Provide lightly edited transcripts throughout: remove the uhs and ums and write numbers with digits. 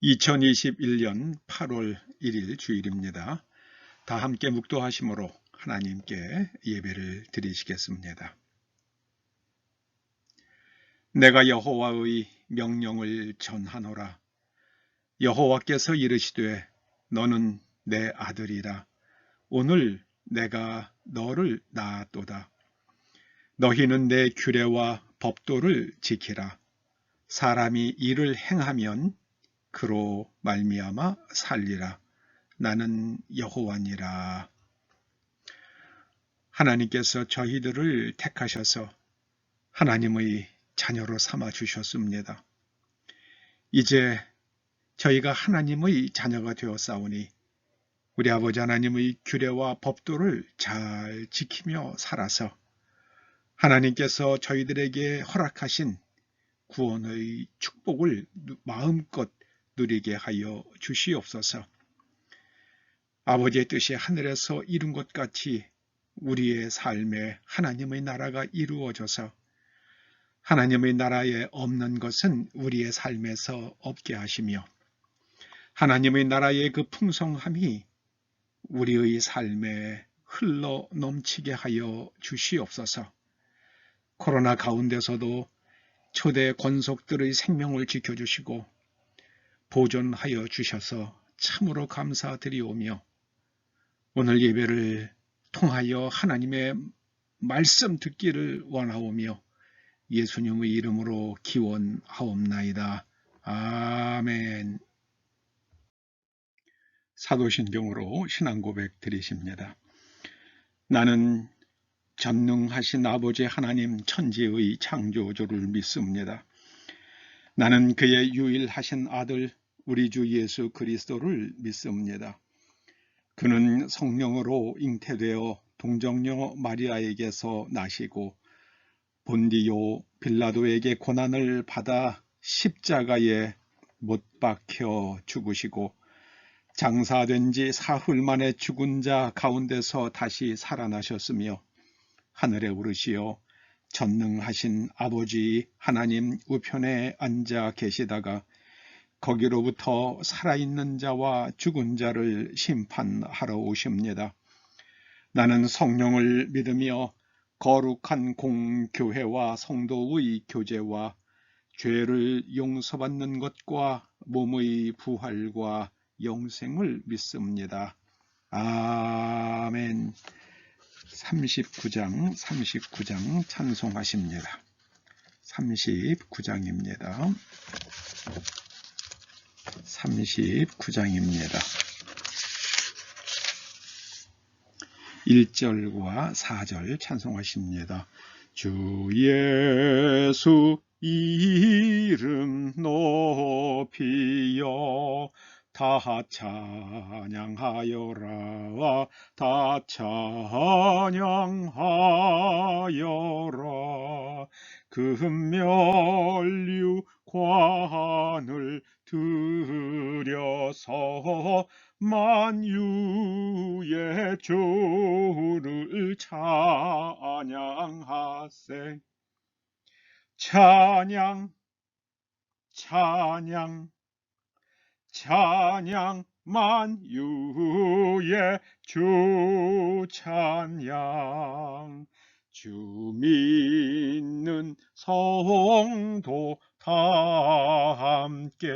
2021년 8월 1일 주일입니다. 다 함께 묵도하심으로 하나님께 예배를 드리시겠습니다. 내가 여호와의 명령을 전하노라. 여호와께서 이르시되 너는 내 아들이라. 오늘 내가 너를 낳았도다. 너희는 내 규례와 법도를 지키라. 사람이 이를 행하면 그로 말미암아 살리라. 나는 여호와니라. 하나님께서 저희들을 택하셔서 하나님의 자녀로 삼아 주셨습니다. 이제 저희가 하나님의 자녀가 되었사오니 우리 아버지 하나님의 규례와 법도를 잘 지키며 살아서 하나님께서 저희들에게 허락하신 구원의 축복을 마음껏 누리게 하여 주시옵소서. 아버지의 뜻이 하늘에서 이룬 것 같이 우리의 삶에 하나님의 나라가 이루어져서 하나님의 나라에 없는 것은 우리의 삶에서 없게 하시며 하나님의 나라의 그 풍성함이 우리의 삶에 흘러 넘치게 하여 주시옵소서. 코로나 가운데서도 초대 권속들의 생명을 지켜주시고 보존하여 주셔서 참으로 감사드리오며 오늘 예배를 통하여 하나님의 말씀 듣기를 원하오며 예수님의 이름으로 기원하옵나이다. 아멘. 사도신경으로 신앙고백 드리십니다. 나는 전능하신 아버지 하나님 천지의 창조주를 믿습니다. 나는 그의 유일하신 아들 우리 주 예수 그리스도를 믿습니다. 그는 성령으로 잉태되어 동정녀 마리아에게서 나시고 본디요 빌라도에게 고난을 받아 십자가에 못 박혀 죽으시고 장사된 지 사흘 만에 죽은 자 가운데서 다시 살아나셨으며 하늘에 오르시어 전능하신 아버지 하나님 우편에 앉아 계시다가 거기로부터 살아있는 자와 죽은 자를 심판하러 오십니다. 나는 성령을 믿으며 거룩한 공교회와 성도의 교제와 죄를 용서받는 것과 몸의 부활과 영생을 믿습니다. 아멘. 39장 찬송하십니다. 39장입니다. 39장입니다. 1절과 4절 찬송하십니다. 주 예수 이름 높이여 다 찬양하여라 다 찬양하여라 금면류 관을 들여서 만유의 주를 찬양하세 찬양 찬양 찬양 만유의 주 찬양 주 믿는 성도 다 함께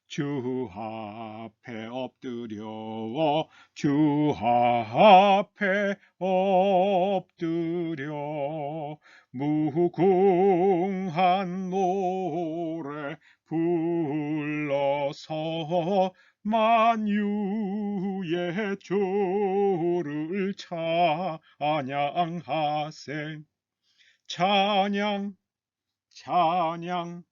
주 앞에 엎드려 주 앞에 엎드려 무궁한 노래 불러서 만유의 주를 찬양하세 찬양 찬양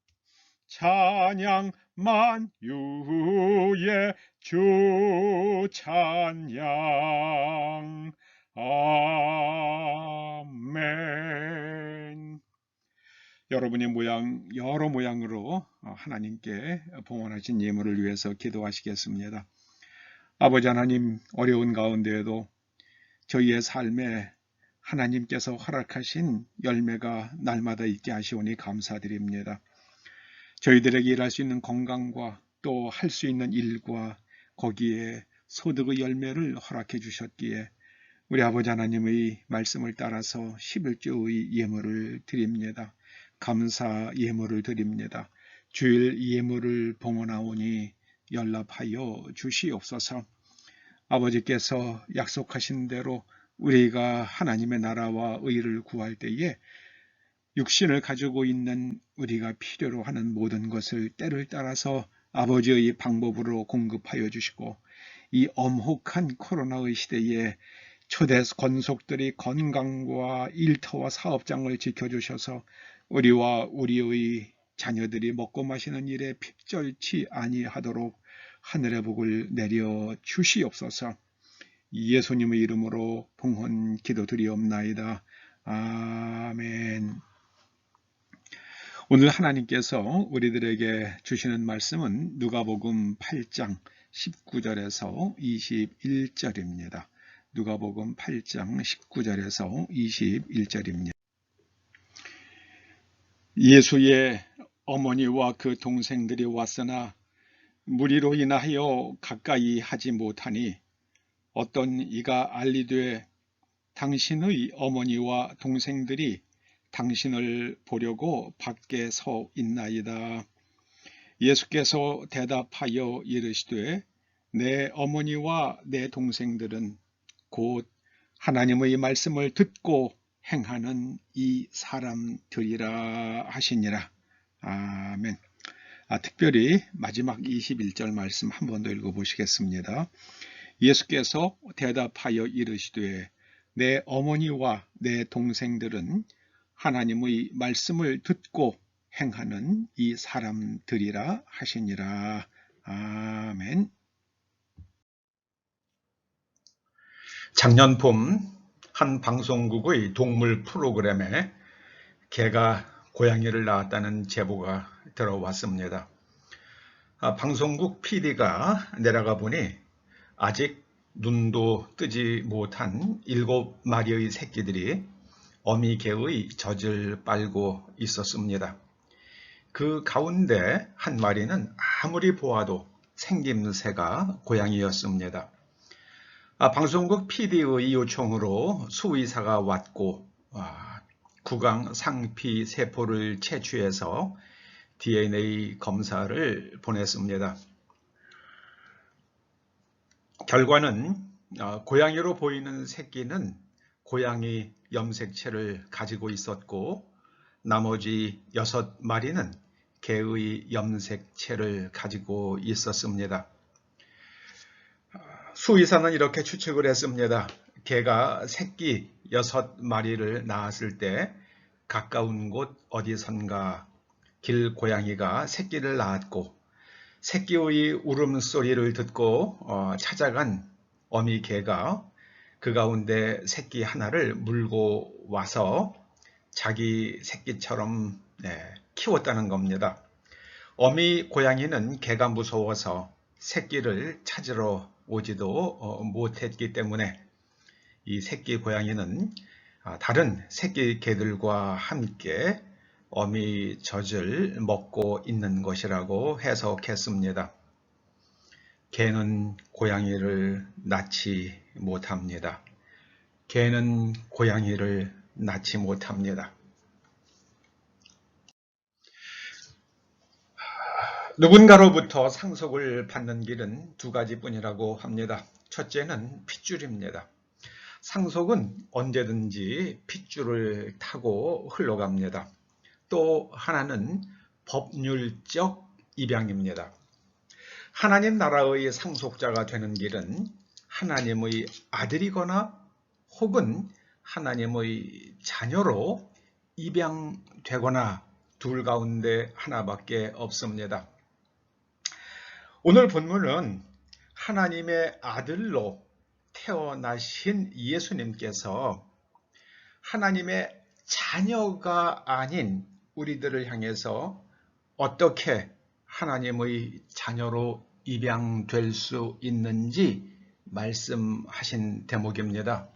찬양 만유의 주 찬양 아멘. 여러분의 여러 모양으로 하나님께 봉헌하신 예물을 위해서 기도하시겠습니다. 아버지 하나님, 어려운 가운데에도 저희의 삶에 하나님께서 허락하신 열매가 날마다 있게 하시오니 감사드립니다. 저희들에게 일할 수 있는 건강과 또 할 수 있는 일과 거기에 소득의 열매를 허락해 주셨기에 우리 아버지 하나님의 말씀을 따라서 11조의 예물을 드립니다. 감사 예물을 드립니다. 주일 예물을 봉헌하오니 연락하여 주시옵소서. 아버지께서 약속하신 대로 우리가 하나님의 나라와 의를 구할 때에 육신을 가지고 있는 우리가 필요로 하는 모든 것을 때를 따라서 아버지의 방법으로 공급하여 주시고 이 엄혹한 코로나의 시대에 초대 권속들이 건강과 일터와 사업장을 지켜주셔서 우리와 우리의 자녀들이 먹고 마시는 일에 핍절치 아니하도록 하늘의 복을 내려 주시옵소서. 예수님의 이름으로 봉헌 기도드리옵나이다. 아멘. 오늘 하나님께서 우리들에게 주시는 말씀은 누가복음 8장 19절에서 21절입니다. 누가복음 8장 19절에서 21절입니다. 예수의 어머니와 그 동생들이 왔으나 무리로 인하여 가까이 하지 못하니 어떤 이가 알리되 당신의 어머니와 동생들이 당신을 보려고 밖에 서 있나이다. 예수께서 대답하여 이르시되 내 어머니와 내 동생들은 곧 하나님의 말씀을 듣고 행하는 이 사람들이라 하시니라. 아멘. 특별히 마지막 21절 말씀 한 번 더 읽어보시겠습니다. 예수께서 대답하여 이르시되 내 어머니와 내 동생들은 하나님의 말씀을 듣고 행하는 이 사람들이라 하시니라. 아멘. 작년 봄 한 방송국의 동물 프로그램에 개가 고양이를 낳았다는 제보가 들어왔습니다. 방송국 PD가 내려가 보니 아직 눈도 뜨지 못한 7마리의 새끼들이 어미 개의 젖을 빨고 있었습니다. 그 가운데 한 마리는 아무리 보아도 생김새가 고양이였습니다. 방송국 PD의 요청으로 수의사가 왔고 구강 상피 세포를 채취해서 DNA 검사를 보냈습니다. 결과는 고양이로 보이는 새끼는 고양이 염색체를 가지고 있었고 나머지 6마리는 개의 염색체를 가지고 있었습니다. 수의사는 이렇게 추측을 했습니다. 개가 새끼 6마리를 낳았을 때 가까운 곳 어디선가 길고양이가 새끼를 낳았고 새끼의 울음소리를 듣고 찾아간 어미 개가 그 가운데 새끼 하나를 물고 와서 자기 새끼처럼 키웠다는 겁니다. 어미 고양이는 개가 무서워서 새끼를 찾으러 오지도 못했기 때문에 이 새끼 고양이는 다른 새끼 개들과 함께 어미 젖을 먹고 있는 것이라고 해석했습니다. 개는 고양이를 낳지 못합니다. 개는 고양이를 낳지 못합니다. 누군가로부터 상속을 받는 길은 2가지뿐이라고 합니다. 첫째는 핏줄입니다. 상속은 언제든지 핏줄을 타고 흘러갑니다. 또 하나는 법률적 입양입니다. 하나님 나라의 상속자가 되는 길은 하나님의 아들이거나 혹은 하나님의 자녀로 입양되거나 둘 가운데 하나밖에 없습니다. 오늘 본문은 하나님의 아들로 태어나신 예수님께서 하나님의 자녀가 아닌 우리들을 향해서 어떻게 하나님의 자녀로 입양될 수 있는지 말씀하신 대목입니다.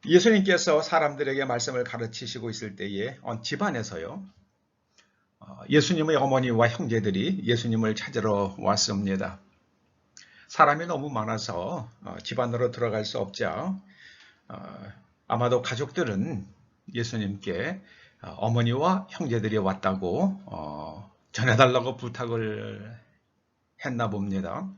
예수님께서 사람들에게 말씀을 가르치시고 있을 때에 집안에서요, 예수님의 어머니와 형제들이 예수님을 찾으러 왔습니다. 사람이 너무 많아서 집 안으로 들어갈 수 없자 아마도 가족들은 예수님께 어머니와 형제들이 왔다고 전해달라고 부탁을 했나 봅니다.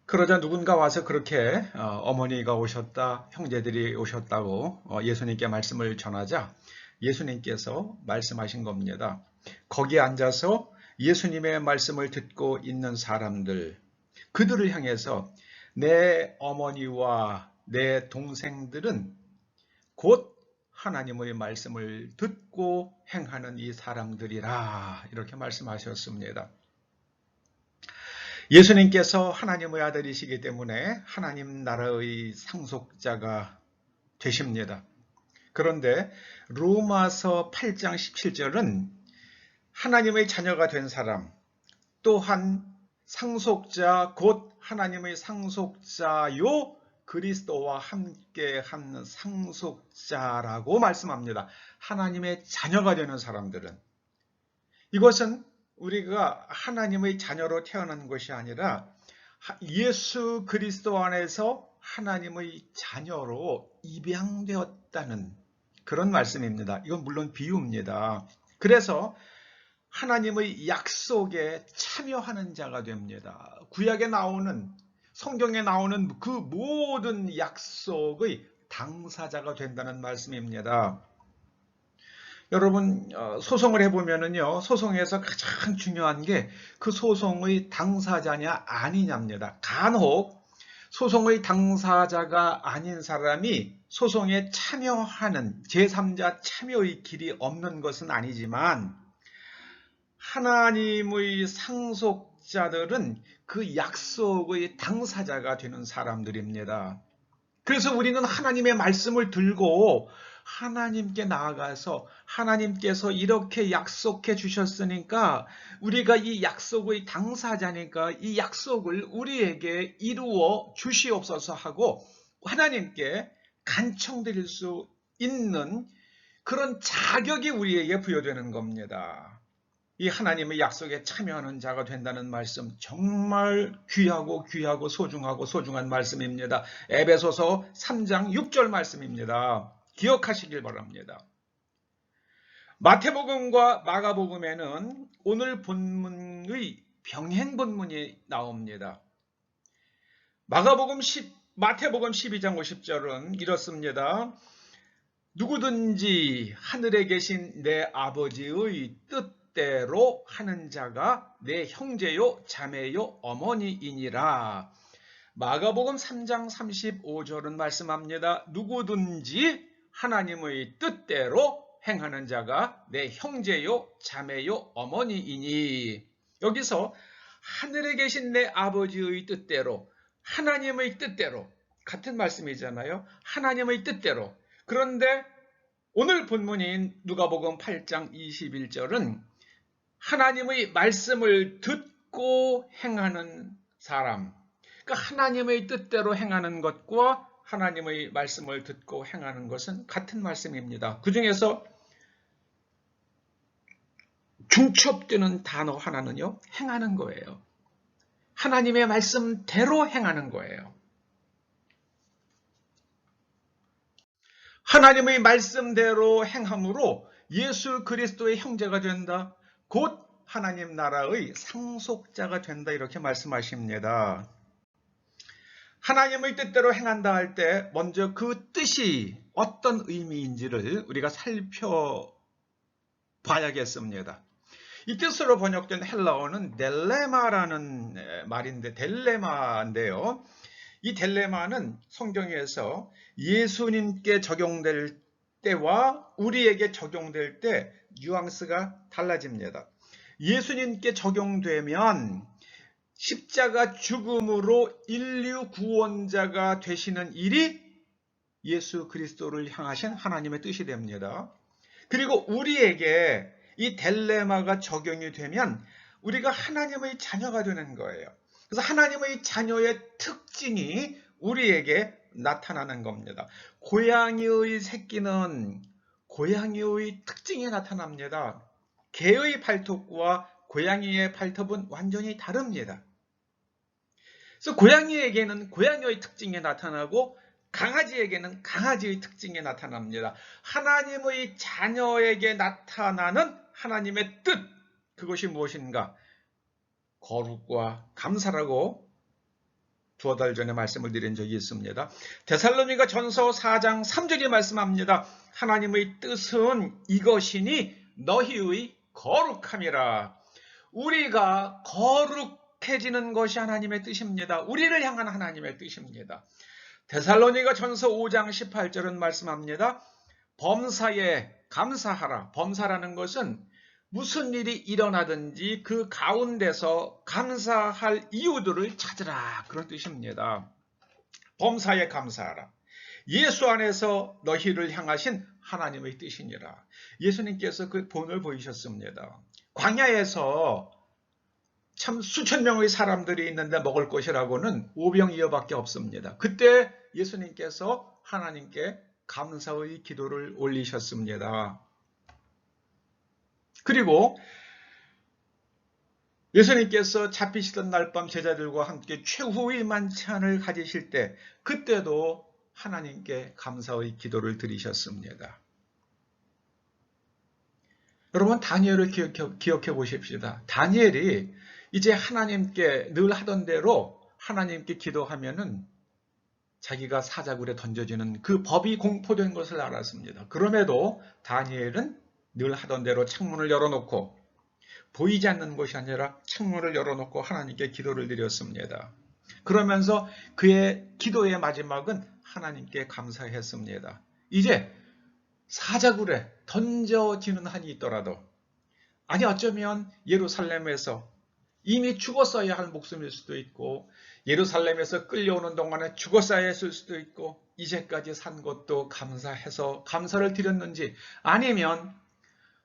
그러자 누군가 와서 그렇게 어머니가 오셨다, 형제들이 오셨다고 예수님께 말씀을 전하자 예수님께서 말씀하신 겁니다. 거기에 앉아서 예수님의 말씀을 듣고 있는 사람들, 그들을 향해서 내 어머니와 내 동생들은 곧 하나님의 말씀을 듣고 행하는 이 사람들이라, 이렇게 말씀하셨습니다. 예수님께서 하나님의 아들이시기 때문에 하나님 나라의 상속자가 되십니다. 그런데 로마서 8장 17절은 하나님의 자녀가 된 사람, 또한 상속자 곧 하나님의 상속자요 그리스도와 함께한 상속자라고 말씀합니다. 하나님의 자녀가 되는 사람들은, 이것은 우리가 하나님의 자녀로 태어난 것이 아니라 예수 그리스도 안에서 하나님의 자녀로 입양되었다는 그런 말씀입니다. 이건 물론 비유입니다. 그래서 하나님의 약속에 참여하는 자가 됩니다. 구약에 나오는, 성경에 나오는 그 모든 약속의 당사자가 된다는 말씀입니다. 여러분, 소송을 해보면은요, 소송에서 가장 중요한 게 그 소송의 당사자냐 아니냐입니다. 간혹 소송의 당사자가 아닌 사람이 소송에 참여하는 제3자 참여의 길이 없는 것은 아니지만, 하나님의 상속자들은 그 약속의 당사자가 되는 사람들입니다. 그래서 우리는 하나님의 말씀을 들고 하나님께 나아가서 하나님께서 이렇게 약속해 주셨으니까 우리가 이 약속의 당사자니까 이 약속을 우리에게 이루어 주시옵소서 하고 하나님께 간청드릴 수 있는 그런 자격이 우리에게 부여되는 겁니다. 이 하나님의 약속에 참여하는 자가 된다는 말씀, 정말 귀하고 소중하고 소중한 말씀입니다. 에베소서 3장 6절 말씀입니다. 기억하시길 바랍니다. 마태복음과 마가복음에는 오늘 본문의 병행 본문이 나옵니다. 마태복음 12장 50절은 이렇습니다. 누구든지 하늘에 계신 내 아버지의 뜻대로 하는 자가 내 형제요 자매요 어머니이니라. 마가복음 3장 35절은 말씀합니다. 누구든지 하나님의 뜻대로 행하는 자가 내 형제요 자매요 어머니이니. 여기서 하늘에 계신 내 아버지의 뜻대로, 하나님의 뜻대로, 같은 말씀이잖아요. 하나님의 뜻대로. 그런데 오늘 본문인 누가복음 8장 21절은 하나님의 말씀을 듣고 행하는 사람, 그러니까 하나님의 뜻대로 행하는 것과 하나님의 말씀을 듣고 행하는 것은 같은 말씀입니다. 그 중에서 중첩되는 단어 하나는요, 행하는 거예요. 하나님의 말씀대로 행하는 거예요. 하나님의 말씀대로 행함으로 예수 그리스도의 형제가 된다. 곧 하나님 나라의 상속자가 된다. 이렇게 말씀하십니다. 하나님의 뜻대로 행한다 할 때 먼저 그 뜻이 어떤 의미인지를 우리가 살펴봐야겠습니다. 이 뜻으로 번역된 헬라어는 델레마라는 말인데, 델레마인데요. 이 델레마는 성경에서 예수님께 적용될 때와 우리에게 적용될 때 뉘앙스가 달라집니다. 예수님께 적용되면 십자가 죽음으로 인류 구원자가 되시는 일이 예수 그리스도를 향하신 하나님의 뜻이 됩니다. 그리고 우리에게 이 델레마가 적용이 되면 우리가 하나님의 자녀가 되는 거예요. 그래서 하나님의 자녀의 특징이 우리에게 나타나는 겁니다. 고양이의 새끼는 고양이의 특징이 나타납니다. 개의 발톱과 고양이의 발톱은 완전히 다릅니다. 그래서 고양이에게는 고양이의 특징이 나타나고 강아지에게는 강아지의 특징이 나타납니다. 하나님의 자녀에게 나타나는 하나님의 뜻, 그것이 무엇인가? 거룩과 감사라고 두어 달 전에 말씀을 드린 적이 있습니다. 데살로니가 전서 4장 3절이 말씀합니다. 하나님의 뜻은 이것이니 너희의 거룩함이라. 우리가 거룩해지는 것이 하나님의 뜻입니다. 우리를 향한 하나님의 뜻입니다. 데살로니가 전서 5장 18절은 말씀합니다. 범사에 감사하라. 범사라는 것은 무슨 일이 일어나든지 그 가운데서 감사할 이유들을 찾으라, 그런 뜻입니다. 범사에 감사하라. 예수 안에서 너희를 향하신 하나님의 뜻이니라. 예수님께서 그 본을 보이셨습니다. 광야에서 참 수천 명의 사람들이 있는데 먹을 것이라고는 5병2어밖에 없습니다. 그때 예수님께서 하나님께 감사의 기도를 올리셨습니다. 그리고 예수님께서 잡히시던 날 밤 제자들과 함께 최후의 만찬을 가지실 때 그때도 하나님께 감사의 기도를 드리셨습니다. 여러분, 다니엘을 기억해 보십시다. 다니엘이 이제 하나님께 늘 하던 대로 하나님께 기도하면은 자기가 사자굴에 던져지는 그 법이 공포된 것을 알았습니다. 그럼에도 다니엘은 늘 하던 대로 창문을 열어놓고 보이지 않는 것이 아니라 창문을 열어놓고 하나님께 기도를 드렸습니다. 그러면서 그의 기도의 마지막은 하나님께 감사했습니다. 이제 사자굴에 던져지는 한이 있더라도, 아니 어쩌면 예루살렘에서 이미 죽었어야 할 목숨일 수도 있고 예루살렘에서 끌려오는 동안에 죽었어야 했을 수도 있고 이제까지 산 것도 감사해서 감사를 드렸는지, 아니면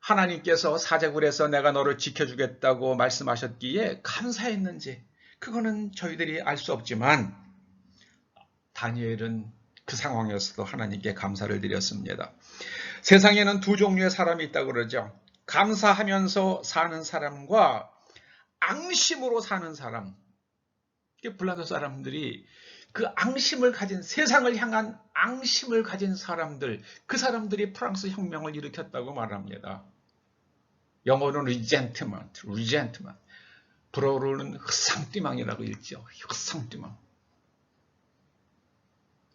하나님께서 사자굴에서 내가 너를 지켜주겠다고 말씀하셨기에 감사했는지, 그거는 저희들이 알 수 없지만 다니엘은 그 상황에서도 하나님께 감사를 드렸습니다. 세상에는 두 종류의 사람이 있다고 그러죠. 감사하면서 사는 사람과 앙심으로 사는 사람. 불란서 사람들이 그 앙심을 가진, 세상을 향한 앙심을 가진 사람들, 그 사람들이 프랑스 혁명을 일으켰다고 말합니다. 영어로는 resentment, 불어로는 흑상띠망이라고 읽죠. 흑상띠망.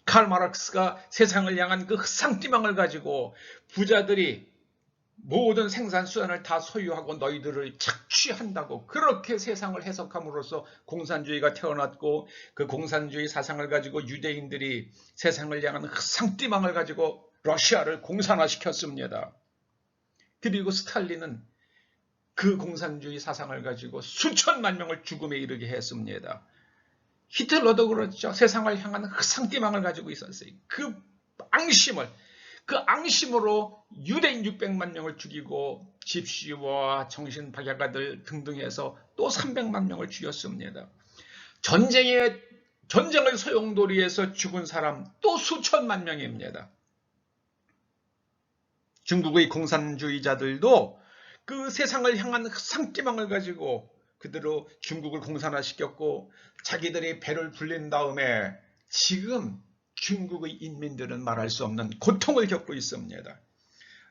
칼 마르크스가 세상을 향한 그 흑상띠망을 가지고 부자들이 모든 생산수단을 다 소유하고 너희들을 착취한다고 그렇게 세상을 해석함으로써 공산주의가 태어났고, 그 공산주의 사상을 가지고 유대인들이 세상을 향한 흑상띠망을 가지고 러시아를 공산화시켰습니다. 그리고 스탈린은 그 공산주의 사상을 가지고 수천만 명을 죽음에 이르게 했습니다. 히틀러도 그렇죠. 세상을 향한 흑상띠망을 가지고 있었어요. 그 앙심으로 유대인 600만 명을 죽이고 집시와 정신박약아들 등등 해서 또 300만 명을 죽였습니다. 전쟁을 소용돌이해서 죽은 사람 또 수천만 명입니다. 중국의 공산주의자들도 그 세상을 향한 흑상띠망을 가지고 그대로 중국을 공산화시켰고 자기들이 배를 불린 다음에 지금 중국의 인민들은 말할 수 없는 고통을 겪고 있습니다.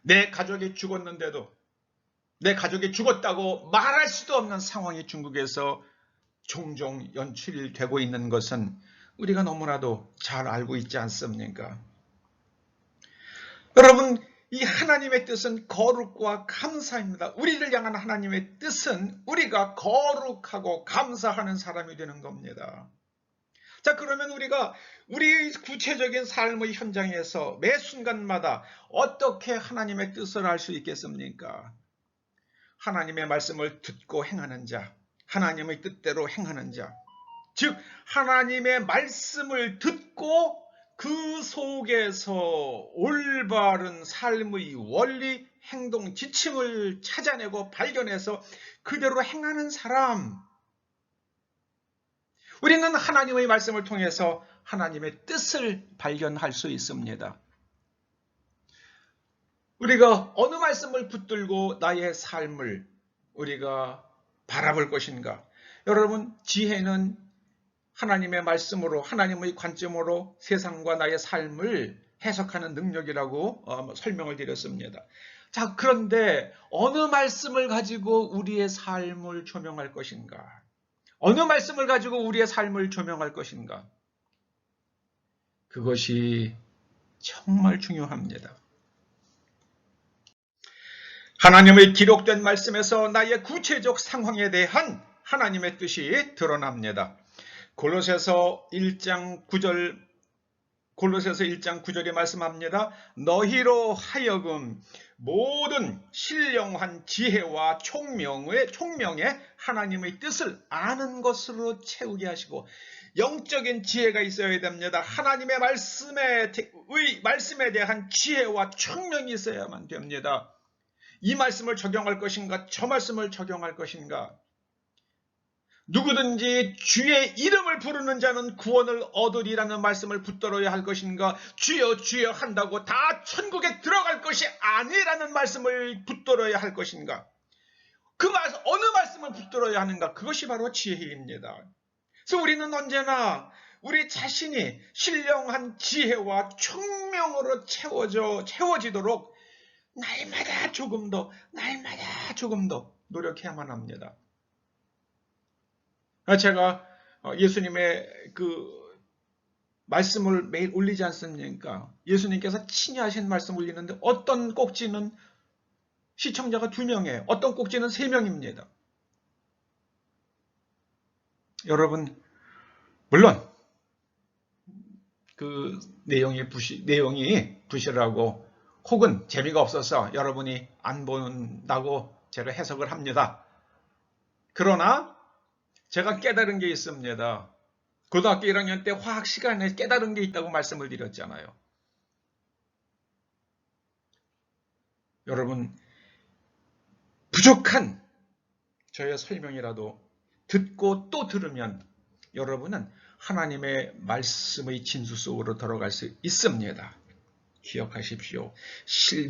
내 가족이 죽었는데도 내 가족이 죽었다고 말할 수도 없는 상황이 중국에서 종종 연출이 되고 있는 것은 우리가 너무나도 잘 알고 있지 않습니까? 여러분, 이 하나님의 뜻은 거룩과 감사입니다. 우리를 향한 하나님의 뜻은 우리가 거룩하고 감사하는 사람이 되는 겁니다. 자, 그러면 우리가 우리 구체적인 삶의 현장에서 매 순간마다 어떻게 하나님의 뜻을 알 수 있겠습니까? 하나님의 말씀을 듣고 행하는 자, 하나님의 뜻대로 행하는 자, 즉 하나님의 말씀을 듣고 그 속에서 올바른 삶의 원리, 행동, 지침을 찾아내고 발견해서 그대로 행하는 사람. 우리는 하나님의 말씀을 통해서 하나님의 뜻을 발견할 수 있습니다. 우리가 어느 말씀을 붙들고 나의 삶을 우리가 바라볼 것인가? 여러분, 지혜는 하나님의 말씀으로, 하나님의 관점으로 세상과 나의 삶을 해석하는 능력이라고 설명을 드렸습니다. 자, 그런데 어느 말씀을 가지고 우리의 삶을 조명할 것인가? 어느 말씀을 가지고 우리의 삶을 조명할 것인가? 그것이 정말 중요합니다. 하나님의 기록된 말씀에서 나의 구체적 상황에 대한 하나님의 뜻이 드러납니다. 골로새서 1장 9절에 말씀합니다. 너희로 하여금 모든 신령한 지혜와 총명의 하나님의 뜻을 아는 것으로 채우게 하시고, 영적인 지혜가 있어야 됩니다. 하나님의 말씀에 대한 지혜와 총명이 있어야만 됩니다. 이 말씀을 적용할 것인가, 저 말씀을 적용할 것인가. 누구든지 주의 이름을 부르는 자는 구원을 얻으리라는 말씀을 붙들어야 할 것인가, 주여 주여 한다고 다 천국에 들어갈 것이 아니라는 말씀을 붙들어야 할 것인가. 어느 말씀을 붙들어야 하는가. 그것이 바로 지혜입니다. 그래서 우리는 언제나 우리 자신이 신령한 지혜와 총명으로 채워지도록 날마다 조금 더 노력해야만 합니다. 제가 예수님의 그 말씀을 매일 올리지 않습니까? 예수님께서 친히 하신 말씀 올리는데 어떤 꼭지는 시청자가 2명이에요. 어떤 꼭지는 3명입니다. 여러분, 물론 그 내용이 부실하고 혹은 재미가 없어서 여러분이 안 본다고 제가 해석을 합니다. 그러나 제가 깨달은 게 있습니다. 고등학교 1학년 때 화학 시간에 깨달은 게 있다고 말씀을 드렸잖아요. 여러분, 부족한 저의 설명이라도 듣고 또 들으면 여러분은 하나님의 말씀의 진수 속으로 들어갈 수 있습니다. 기억하십시오.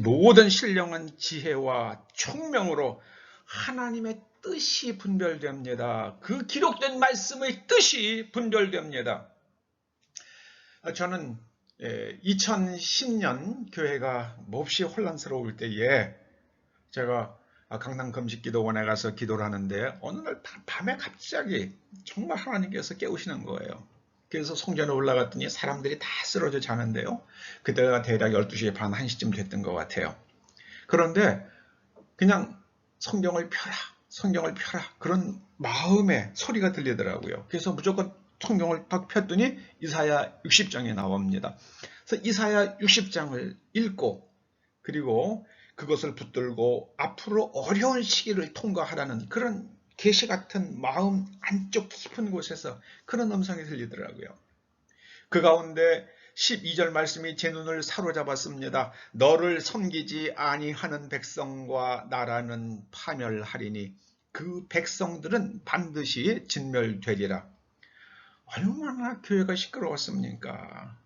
모든 신령한 지혜와 총명으로 하나님의 뜻이 분별됩니다. 그 기록된 말씀의 뜻이 분별됩니다. 저는 2010년 교회가 몹시 혼란스러울 때에 제가 강남 금식기도원에 가서 기도를 하는데 어느 날 밤에 갑자기 정말 하나님께서 깨우시는 거예요. 그래서 성전에 올라갔더니 사람들이 다 쓰러져 자는데요. 그때가 대략 12시 반, 1시쯤 됐던 것 같아요. 그런데 그냥 성경을 펴라 그런 마음의 소리가 들리더라고요. 그래서 무조건 성경을 딱 폈더니 이사야 60장이 나옵니다. 그래서 이사야 60장을 읽고 그리고 그것을 붙들고 앞으로 어려운 시기를 통과하라는 그런 계시 같은 마음 안쪽 깊은 곳에서 그런 음성이 들리더라고요. 그 가운데 12절 말씀이 제 눈을 사로잡았습니다. 너를 섬기지 아니하는 백성과 나라는 파멸하리니 그 백성들은 반드시 진멸되리라. 얼마나 교회가 시끄러웠습니까?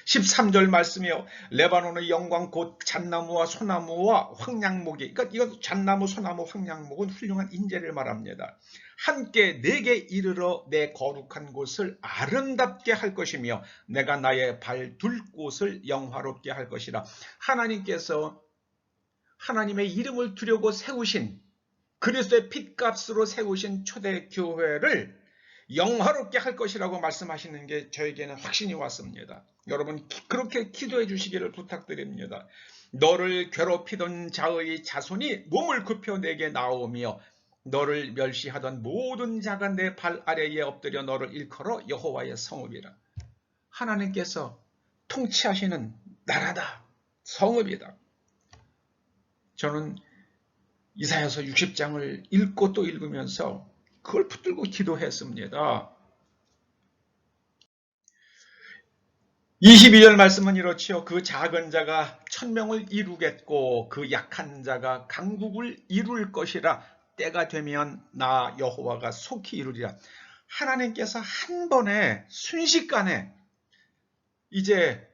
13절 말씀이요. 레바논의 영광 곧 잣나무와 소나무와 황량목이, 그러니까 이거 잣나무, 소나무, 황량목은 훌륭한 인재를 말합니다. 함께 내게 이르러 내 거룩한 곳을 아름답게 할 것이며 내가 나의 발 둘 곳을 영화롭게 할 것이라. 하나님께서 하나님의 이름을 두려고 세우신 그리스도의 핏값으로 세우신 초대교회를 영화롭게 할 것이라고 말씀하시는 게 저에게는 확신이 왔습니다. 여러분 그렇게 기도해 주시기를 부탁드립니다. 너를 괴롭히던 자의 자손이 몸을 굽혀 내게 나오며 너를 멸시하던 모든 자가 내 발 아래에 엎드려 너를 일컬어 여호와의 성읍이라. 하나님께서 통치하시는 나라다. 성읍이다. 저는 이사야서 60장을 읽고 또 읽으면서 그걸 붙들고 기도했습니다. 22절 말씀은 이렇지요. 그 작은 자가 천명을 이루겠고 그 약한 자가 강국을 이룰 것이라. 때가 되면 나 여호와가 속히 이루리라. 하나님께서 한 번에 순식간에 이제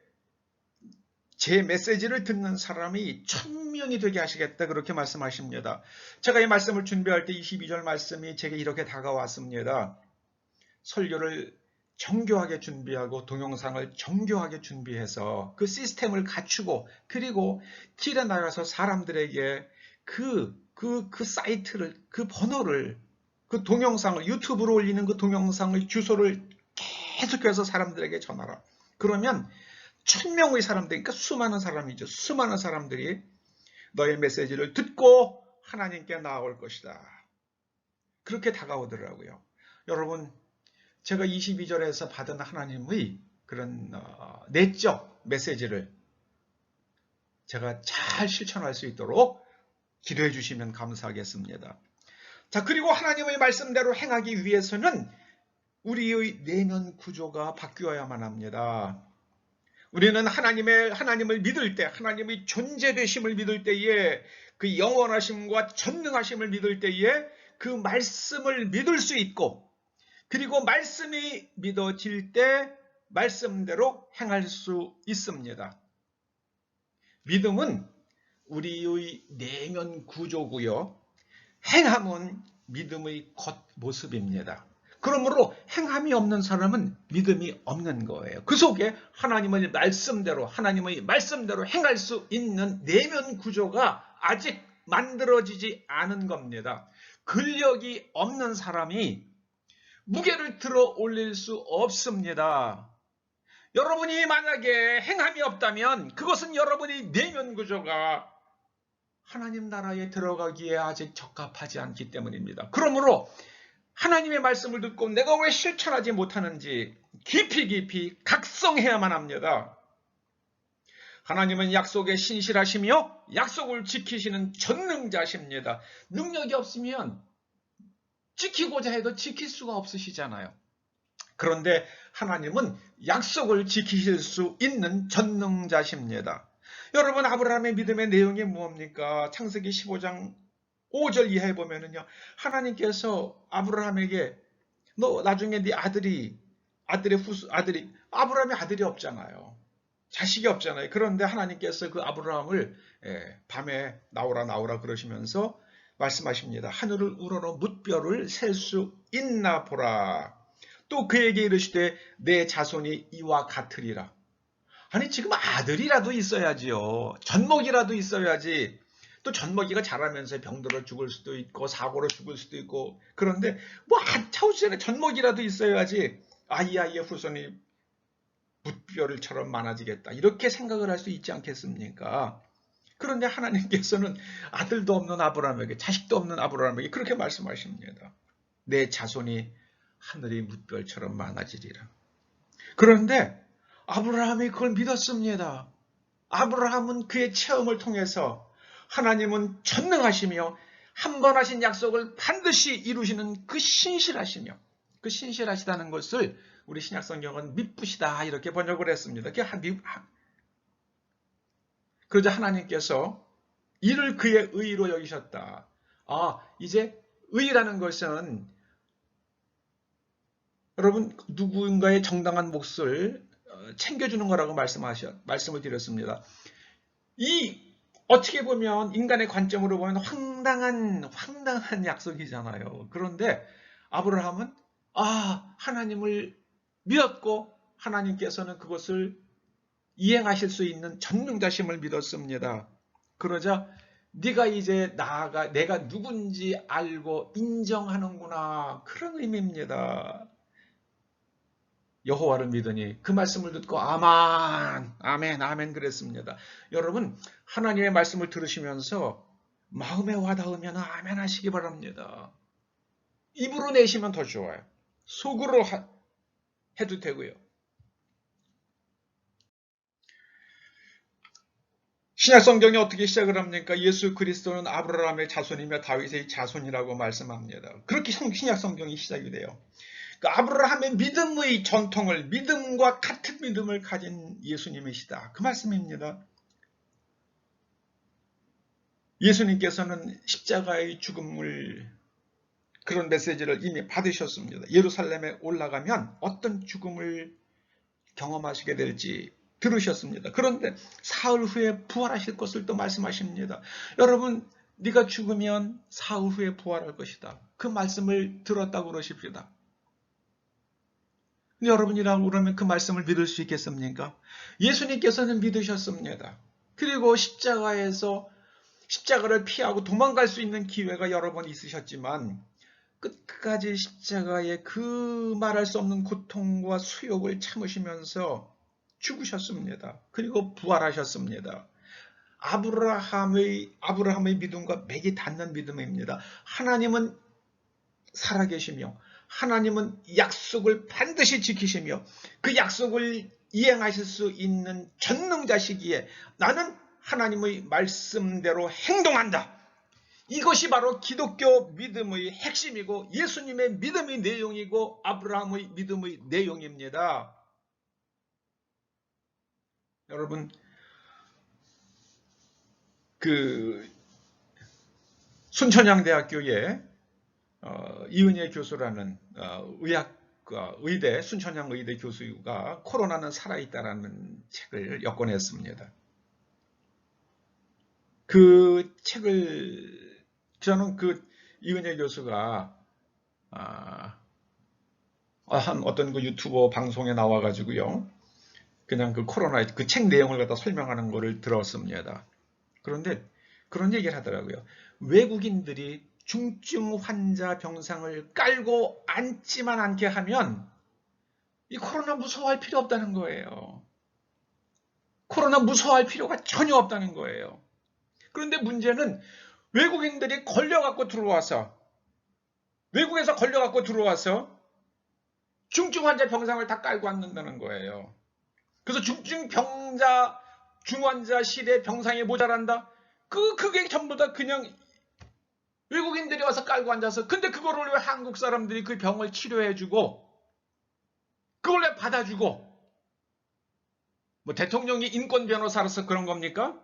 제 메시지를 듣는 사람이 1000명이 되게 하시겠다 그렇게 말씀하십니다. 제가 이 말씀을 준비할 때 22절 말씀이 제게 이렇게 다가왔습니다. 설교를 정교하게 준비하고 동영상을 정교하게 준비해서 그 시스템을 갖추고 그리고 길에 나가서 사람들에게 그 사이트를, 그 번호를, 그 동영상을, 유튜브로 올리는 그 동영상의 주소를 계속해서 사람들에게 전하라. 그러면 1000명의 사람들, 그러니까 수많은 사람이죠. 수많은 사람들이 너의 메시지를 듣고 하나님께 나아올 것이다. 그렇게 다가오더라고요. 여러분, 제가 22절에서 받은 하나님의 그런 내적 메시지를 제가 잘 실천할 수 있도록 기도해 주시면 감사하겠습니다. 자, 그리고 하나님의 말씀대로 행하기 위해서는 우리의 내면 구조가 바뀌어야만 합니다. 우리는 하나님을 믿을 때, 하나님의 존재되심을 믿을 때에 그 영원하심과 전능하심을 믿을 때에 그 말씀을 믿을 수 있고 그리고 말씀이 믿어질 때 말씀대로 행할 수 있습니다. 믿음은 우리의 내면 구조고요. 행함은 믿음의 겉모습입니다. 그러므로 행함이 없는 사람은 믿음이 없는 거예요. 그 속에 하나님의 말씀대로 행할 수 있는 내면 구조가 아직 만들어지지 않은 겁니다. 근력이 없는 사람이 무게를 들어 올릴 수 없습니다. 여러분이 만약에 행함이 없다면 그것은 여러분의 내면 구조가 하나님 나라에 들어가기에 아직 적합하지 않기 때문입니다. 그러므로 하나님의 말씀을 듣고 내가 왜 실천하지 못하는지 깊이 각성해야만 합니다. 하나님은 약속에 신실하시며 약속을 지키시는 전능자십니다. 능력이 없으면 지키고자 해도 지킬 수가 없으시잖아요. 그런데 하나님은 약속을 지키실 수 있는 전능자십니다. 여러분, 아브라함의 믿음의 내용이 무엇입니까? 창세기 15장 5절 이하에 보면은요, 하나님께서 아브라함에게 너 나중에 네 아들이 아브라함의 아들이 없잖아요. 자식이 없잖아요. 그런데 하나님께서 그 아브라함을 밤에 나오라 그러시면서 말씀하십니다. 하늘을 우러러 뭇별을 셀 수 있나 보라. 또 그에게 이르시되 내 자손이 이와 같으리라. 아니 지금 아들이라도 있어야지요. 젖먹이라도 있어야지. 또 젖먹이가 자라면서 병들어 죽을 수도 있고 사고로 죽을 수도 있고 그런데 뭐 차우지 전에 젖먹이라도 있어야지 이 아이의 후손이 뭇별처럼 많아지겠다. 이렇게 생각을 할 수 있지 않겠습니까? 그런데 하나님께서는 아들도 없는 아브라함에게 자식도 없는 아브라함에게 그렇게 말씀하십니다. 내 자손이 하늘의 뭇별처럼 많아지리라. 그런데 아브라함이 그걸 믿었습니다. 아브라함은 그의 체험을 통해서 하나님은 전능하시며 한 번 하신 약속을 반드시 이루시는 그 신실하시며 그 신실하시다는 것을 우리 신약성경은 미쁘시다 이렇게 번역을 했습니다. 그러자 하나님께서 이를 그의 의로 여기셨다. 이제 의라는 것은 여러분 누군가의 정당한 몫을 챙겨주는 거라고 말씀을 드렸습니다. 어떻게 보면 인간의 관점으로 보면 황당한 약속이잖아요. 그런데 아브라함은 하나님을 믿었고 하나님께서는 그것을 이행하실 수 있는 전능자심을 믿었습니다. 그러자 네가 이제 내가 누군지 알고 인정하는구나. 그런 의미입니다. 여호와를 믿으니 그 말씀을 듣고 아멘 그랬습니다. 여러분 하나님의 말씀을 들으시면서 마음에 와닿으면 아멘 하시기 바랍니다. 입으로 내시면 더 좋아요. 속으로 해도 되고요. 신약 성경이 어떻게 시작을 합니까? 예수 그리스도는 아브라함의 자손이며 다윗의 자손이라고 말씀합니다. 그렇게 신약 성경이 시작이 돼요. 그러니까 아브라함의 믿음의 전통을 믿음과 같은 믿음을 가진 예수님이시다. 그 말씀입니다. 예수님께서는 십자가의 죽음을 그런 메시지를 이미 받으셨습니다. 예루살렘에 올라가면 어떤 죽음을 경험하시게 될지 들으셨습니다. 그런데 사흘 후에 부활하실 것을 또 말씀하십니다. 여러분, 네가 죽으면 사흘 후에 부활할 것이다. 그 말씀을 들었다고 그러십시다. 여러분이라고 그러면 그 말씀을 믿을 수 있겠습니까? 예수님께서는 믿으셨습니다. 그리고 십자가를 피하고 도망갈 수 있는 기회가 여러 번 있으셨지만 끝까지 십자가의 그 말할 수 없는 고통과 수욕을 참으시면서 죽으셨습니다. 그리고 부활하셨습니다. 아브라함의 믿음과 맥이 닿는 믿음입니다. 하나님은 살아계시며 하나님은 약속을 반드시 지키시며 그 약속을 이행하실 수 있는 전능자시기에 나는 하나님의 말씀대로 행동한다. 이것이 바로 기독교 믿음의 핵심이고 예수님의 믿음의 내용이고 아브라함의 믿음의 내용입니다. 여러분, 그 순천향대학교에 이은혜 교수라는 순천향 의대 교수가 코로나는 살아있다라는 책을 엮어냈습니다. 그 책을 저는 이은혜 교수가 어떤 그 유튜버 방송에 나와가지고요, 그냥 그 코로나 그 책 내용을 갖다 설명하는 거를 들었습니다. 그런데 그런 얘기를 하더라고요. 외국인들이 중증 환자 병상을 깔고 앉지만 않게 하면 이 코로나 무서워할 필요 없다는 거예요. 코로나 무서워할 필요가 전혀 없다는 거예요. 그런데 문제는 외국에서 걸려갖고 들어와서 중증 환자 병상을 다 깔고 앉는다는 거예요. 그래서 중환자실에 병상이 모자란다? 그게 전부 다 그냥 외국인들이 와서 깔고 앉아서, 근데 그거를 왜 한국 사람들이 그 병을 치료해주고, 그걸 왜 받아주고, 뭐 대통령이 인권 변호사로서 그런 겁니까?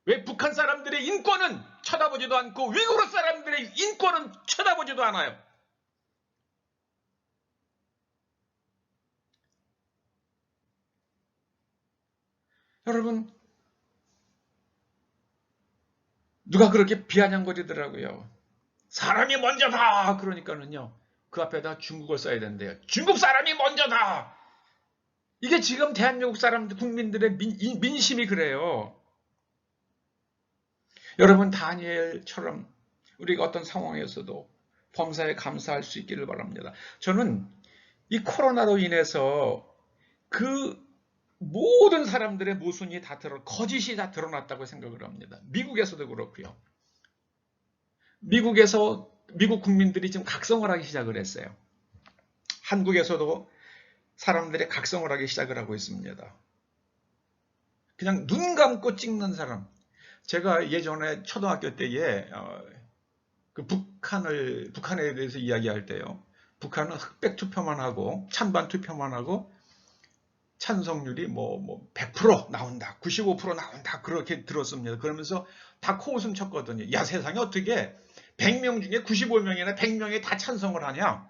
왜 북한 사람들의 인권은 쳐다보지도 않고, 위구르 사람들의 인권은 쳐다보지도 않아요? 여러분, 누가 그렇게 비아냥거리더라고요. 사람이 먼저다! 그러니까는요, 그 앞에다 중국을 써야 된대요. 중국 사람이 먼저다! 이게 지금 대한민국 사람들, 국민들의 민심이 그래요. 여러분, 다니엘처럼 우리가 어떤 상황에서도 범사에 감사할 수 있기를 바랍니다. 저는 이 코로나로 인해서 그 모든 사람들의 모순이 거짓이 다 드러났다고 생각을 합니다. 미국에서도 그렇고요. 미국 국민들이 지금 각성을 하기 시작을 했어요. 한국에서도 사람들이 각성을 하기 시작을 하고 있습니다. 그냥 눈 감고 찍는 사람. 제가 예전에 초등학교 때에 북한에 대해서 이야기할 때요. 북한은 흑백 투표만 하고 찬반 투표만 하고 찬성률이 100% 나온다, 95% 나온다, 그렇게 들었습니다. 그러면서 다 코웃음 쳤거든요. 야, 세상에 어떻게 100명 중에 95명이나 100명이 다 찬성을 하냐?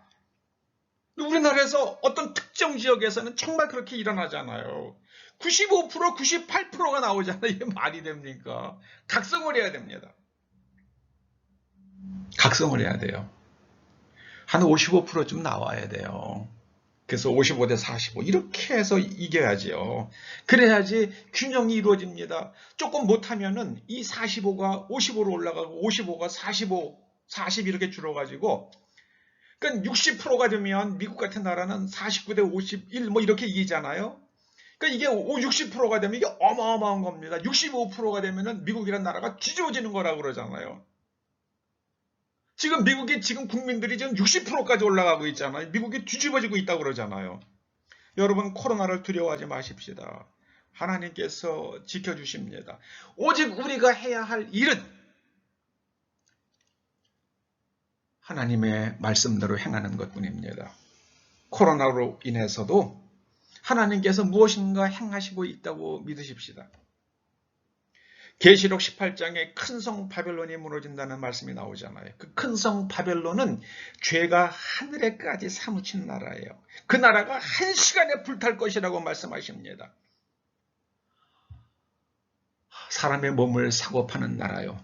우리나라에서 어떤 특정 지역에서는 정말 그렇게 일어나잖아요. 95%, 98%가 나오잖아요. 이게 말이 됩니까? 각성을 해야 됩니다. 각성을 해야 돼요. 한 55%좀 나와야 돼요. 그래서 55대 45 이렇게 해서 이겨야지요. 그래야지 균형이 이루어집니다. 조금 못하면은 이 45가 55로 올라가고 55가 45, 40 이렇게 줄어가지고, 그러니까 60%가 되면 미국 같은 나라는 49대 51 이렇게 이기잖아요. 그러니까 이게 60%가 되면 이게 어마어마한 겁니다. 65%가 되면은 미국이라는 나라가 뒤집어지는 거라고 그러잖아요. 지금 국민들이 지금 60%까지 올라가고 있잖아요. 미국이 뒤집어지고 있다고 그러잖아요. 여러분, 코로나를 두려워하지 마십시다. 하나님께서 지켜주십니다. 오직 우리가 해야 할 일은 하나님의 말씀대로 행하는 것뿐입니다. 코로나로 인해서도 하나님께서 무엇인가 행하시고 있다고 믿으십시다. 계시록 18장에 큰 성 바벨론이 무너진다는 말씀이 나오잖아요. 그 큰 성 바벨론은 죄가 하늘에까지 사무친 나라예요. 그 나라가 한 시간에 불탈 것이라고 말씀하십니다. 사람의 몸을 사고 파는 나라요.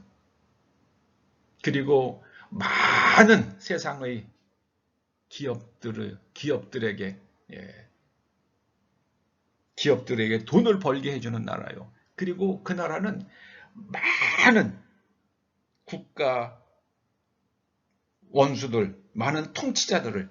그리고 많은 세상의 기업들에게 돈을 벌게 해주는 나라요. 그리고 그 나라는 많은 국가 원수들, 많은 통치자들과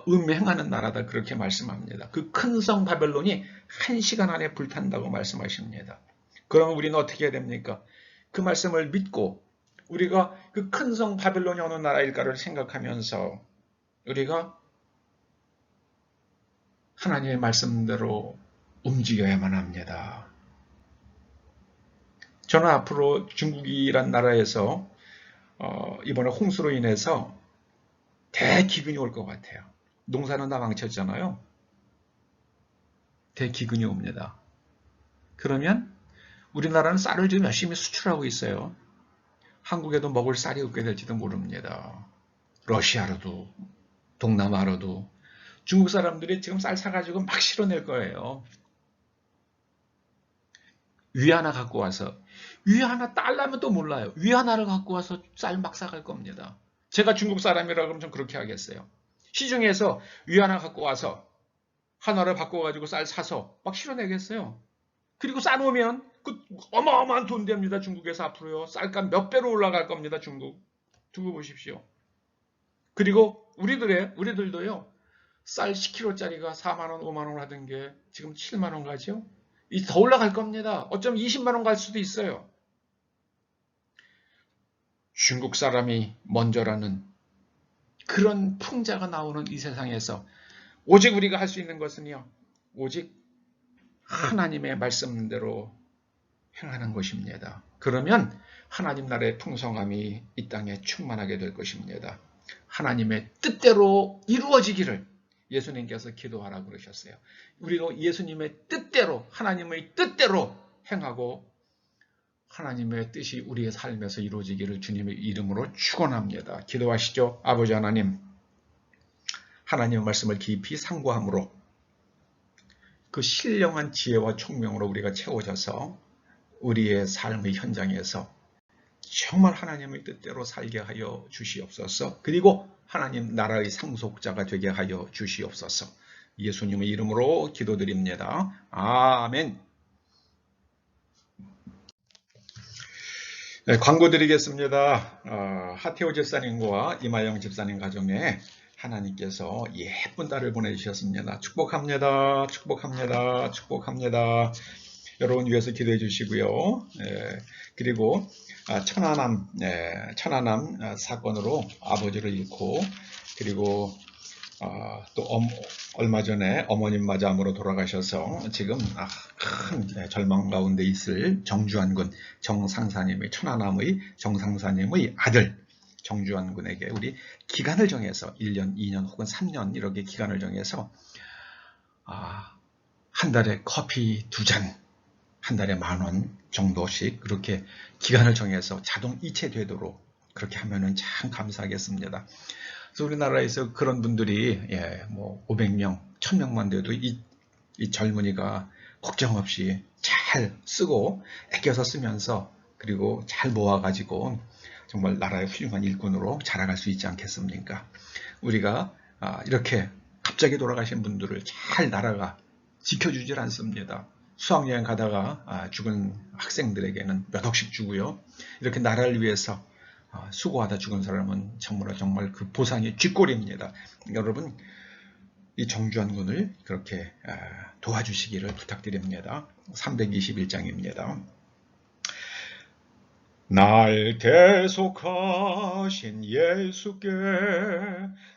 음행하는 나라다 그렇게 말씀합니다. 그 큰 성 바벨론이 한 시간 안에 불탄다고 말씀하십니다. 그러면 우리는 어떻게 해야 됩니까? 그 말씀을 믿고 우리가 그 큰 성 바벨론이 어느 나라일까를 생각하면서 우리가 하나님의 말씀대로 움직여야만 합니다. 저는 앞으로 중국이란 나라에서 이번에 홍수로 인해서 대기근이 올 것 같아요. 농사는 다 망쳤잖아요. 대기근이 옵니다. 그러면 우리나라는 쌀을 지금 열심히 수출하고 있어요. 한국에도 먹을 쌀이 없게 될지도 모릅니다. 러시아로도 동남아로도 중국 사람들이 지금 쌀 사가지고 막 실어낼 거예요. 위 하나 갖고 와서 위 하나 딸라면 또 몰라요. 위 하나를 갖고 와서 쌀 막 사갈 겁니다. 제가 중국 사람이라 그러면 좀 그렇게 하겠어요. 시중에서 위 하나 갖고 와서 하나를 바꿔가지고 쌀 사서 막 실어내겠어요. 그리고 싸놓으면 그 어마어마한 돈 됩니다. 중국에서 앞으로요. 쌀값 몇 배로 올라갈 겁니다. 중국. 두고 보십시오. 그리고 우리들도요. 쌀 10kg짜리가 4만 원, 5만 원 하던 게 지금 7만 원 가죠. 더 올라갈 겁니다. 어쩌면 20만 원 갈 수도 있어요. 중국 사람이 먼저라는 그런 풍자가 나오는 이 세상에서 오직 우리가 할 수 있는 것은요. 오직 하나님의 말씀대로 행하는 것입니다. 그러면 하나님 나라의 풍성함이 이 땅에 충만하게 될 것입니다. 하나님의 뜻대로 이루어지기를 예수님께서 기도하라고 그러셨어요. 우리도 예수님의 뜻대로 하나님의 뜻대로 행하고 하나님의 뜻이 우리의 삶에서 이루어지기를 주님의 이름으로 축원합니다. 기도하시죠. 아버지 하나님, 하나님의 말씀을 깊이 상고함으로 그 신령한 지혜와 총명으로 우리가 채워져서 우리의 삶의 현장에서 정말 하나님의 뜻대로 살게 하여 주시옵소서. 그리고 하나님 나라의 상속자가 되게 하여 주시옵소서. 예수님의 이름으로 기도드립니다. 아멘. 네, 광고 드리겠습니다. 하태호 집사님과 이마영 집사님 가정에 하나님께서 예쁜 딸을 보내주셨습니다. 축복합니다. 축복합니다. 축복합니다. 여러분 위해서 기도해 주시고요. 그리고 천안함 사건으로 아버지를 잃고 그리고 또 얼마 전에 어머님 맞이암으로 돌아가셔서 지금 큰 절망 가운데 있을 정주환 군 정상사님의 천안함의 정상사님의 아들 정주환 군에게 우리 기간을 정해서 1년, 2년 혹은 3년 이렇게 기간을 정해서 한 달에 커피 2잔 한 달에 10,000원 정도씩 그렇게 기간을 정해서 자동 이체되도록 그렇게 하면은 참 감사하겠습니다. 그래서 우리나라에서 그런 분들이 500명, 1000명만 돼도 이 젊은이가 걱정 없이 잘 쓰고 아껴서 쓰면서 그리고 잘 모아가지고 정말 나라의 훌륭한 일꾼으로 자라갈 수 있지 않겠습니까? 우리가 이렇게 갑자기 돌아가신 분들을 잘 나라가 지켜주질 않습니다. 수학여행 가다가 죽은 학생들에게는 몇 억씩 주고요. 이렇게 나라를 위해서 수고하다 죽은 사람은 정말 그 보상이 쥐꼬리입니다. 여러분 이 정주환 군을 그렇게 도와주시기를 부탁드립니다. 321장입니다. 날 계속하신 예수께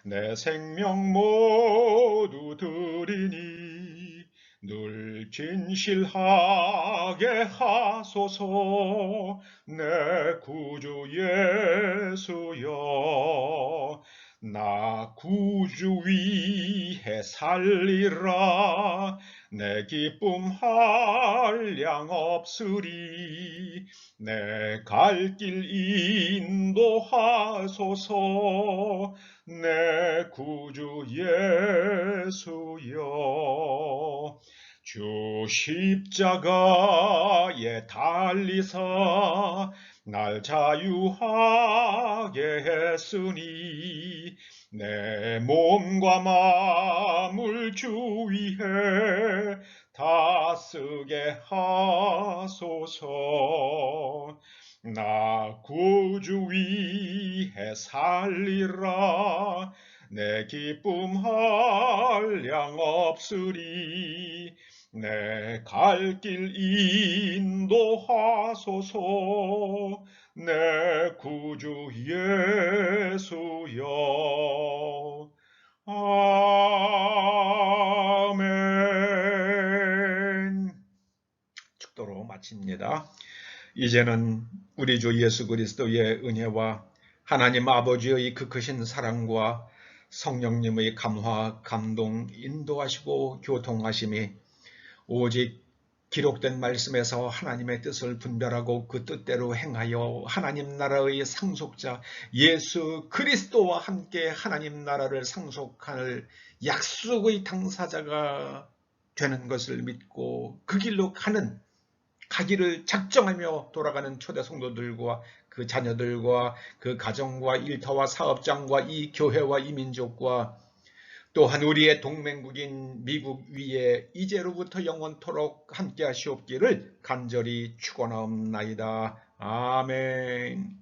내 생명 모두 드리니 늘 진실하게 하소서 내 구주 예수여 나 구주 위에 살리라. 내 기쁨 한량 없으리. 내 갈 길 인도하소서. 내 구주 예수여. 주 십자가에 달리사 날 자유하게 했으니 내 몸과 마음을 주 위에 다 쓰게 하소서. 나 구주 위에 살리라. 내 기쁨 한량 없으리. 내 갈 길 인도하소서. 내 구주 예수여. 아멘. 축도로 마칩니다. 이제는 우리 주 예수 그리스도의 은혜와 하나님 아버지의 그 크신 사랑과 성령님의 감화, 감동, 인도하시고 교통하심이 오직 기록된 말씀에서 하나님의 뜻을 분별하고 그 뜻대로 행하여 하나님 나라의 상속자 예수 그리스도와 함께 하나님 나라를 상속할 약속의 당사자가 되는 것을 믿고 그 길로 가기를 작정하며 돌아가는 초대 성도들과 그 자녀들과 그 가정과 일터와 사업장과 이 교회와 이 민족과 또한 우리의 동맹국인 미국 위에 이제로부터 영원토록 함께 하시옵기를 간절히 축원하옵나이다. 아멘.